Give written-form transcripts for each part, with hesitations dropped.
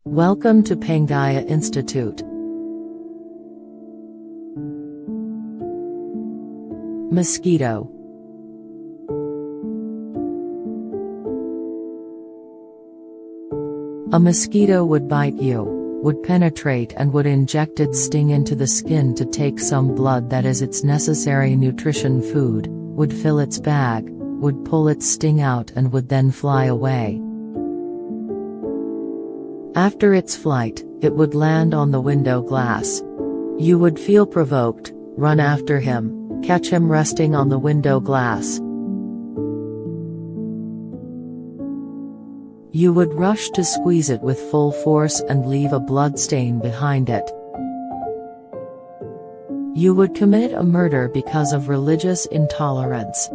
Welcome to Pangaya Institute. Mosquito. A mosquito would bite you, would penetrate and would inject its sting into the skin to take some blood that is its necessary nutrition food, would fill its bag, would pull its sting out and would then fly away. After its flight, it would land on the window glass. You would feel provoked, run after him, catch him resting on the window glass. You would rush to squeeze it with full force and leave a blood stain behind it. You would commit a murder because of religious intolerance.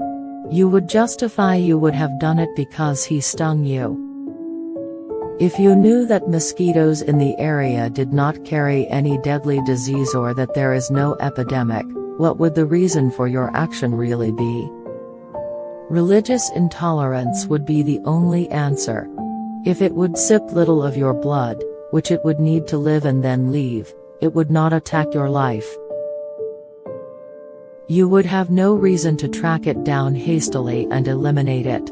You would justify you would have done it because he stung you. If you knew that mosquitoes in the area did not carry any deadly disease or that there is no epidemic, what would the reason for your action really be? Religious intolerance would be the only answer. If it would sip little of your blood, which it would need to live and then leave, it would not attack your life. You would have no reason to track it down hastily and eliminate it.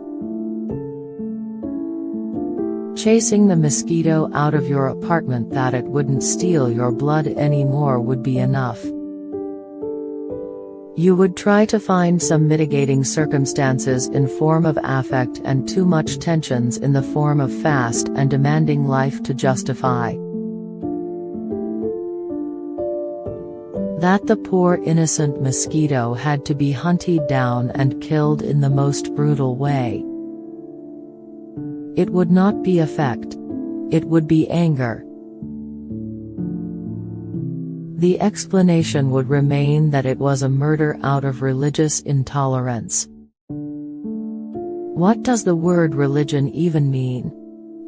Chasing the mosquito out of your apartment that it wouldn't steal your blood anymore would be enough. You would try to find some mitigating circumstances in form of affect and too much tensions in the form of fast and demanding life to justify that the poor innocent mosquito had to be hunted down and killed in the most brutal way. It would not be affect. It would be anger. The explanation would remain that it was a murder out of religious intolerance. What does the word religion even mean?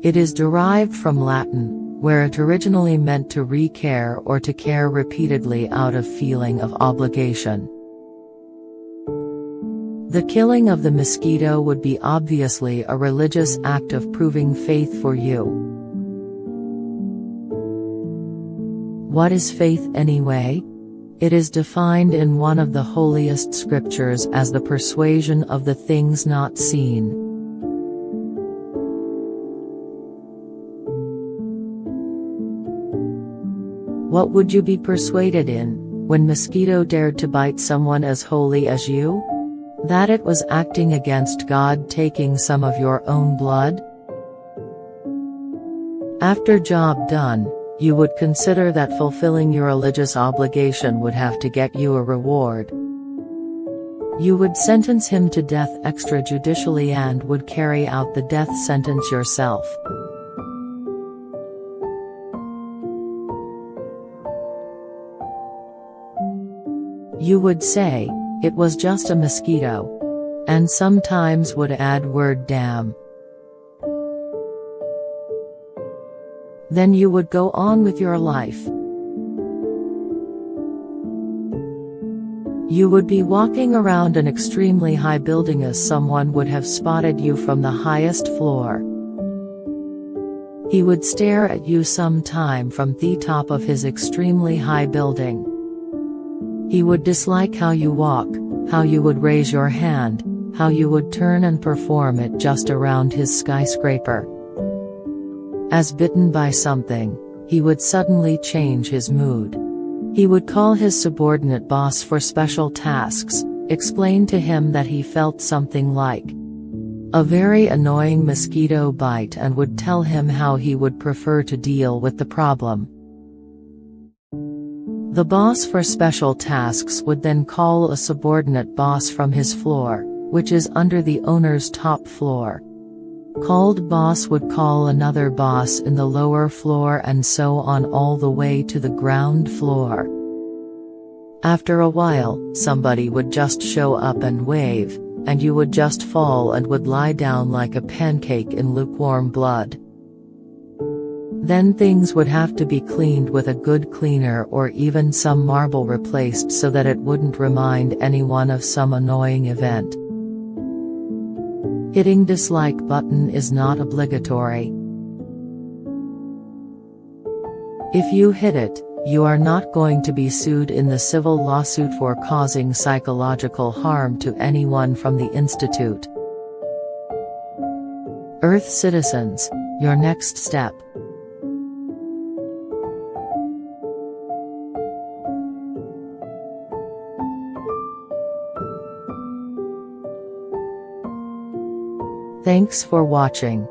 It is derived from Latin, where it originally meant to re-care or to care repeatedly out of feeling of obligation. The killing of the mosquito would be obviously a religious act of proving faith for you. What is faith anyway? It is defined in one of the holiest scriptures as the persuasion of the things not seen. What would you be persuaded in, when mosquito dared to bite someone as holy as you? That it was acting against God, taking some of your own blood? After job done, you would consider that fulfilling your religious obligation would have to get you a reward. You would sentence him to death extrajudicially and would carry out the death sentence yourself. You would say, it was just a mosquito. And sometimes would add word damn. Then you would go on with your life. You would be walking around an extremely high building as someone would have spotted you from the highest floor. He would stare at you some time from the top of his extremely high building. He would dislike how you walk, how you would raise your hand, how you would turn and perform it just around his skyscraper. As bitten by something, he would suddenly change his mood. He would call his subordinate boss for special tasks, explain to him that he felt something like a very annoying mosquito bite and would tell him how he would prefer to deal with the problem. The boss for special tasks would then call a subordinate boss from his floor, which is under the owner's top floor. Called boss would call another boss in the lower floor and so on all the way to the ground floor. After a while, somebody would just show up and wave, and you would just fall and would lie down like a pancake in lukewarm blood. Then things would have to be cleaned with a good cleaner or even some marble replaced so that it wouldn't remind anyone of some annoying event. Hitting dislike button is not obligatory. If you hit it, you are not going to be sued in the civil lawsuit for causing psychological harm to anyone from the institute. Earth citizens, your next step. Thanks for watching.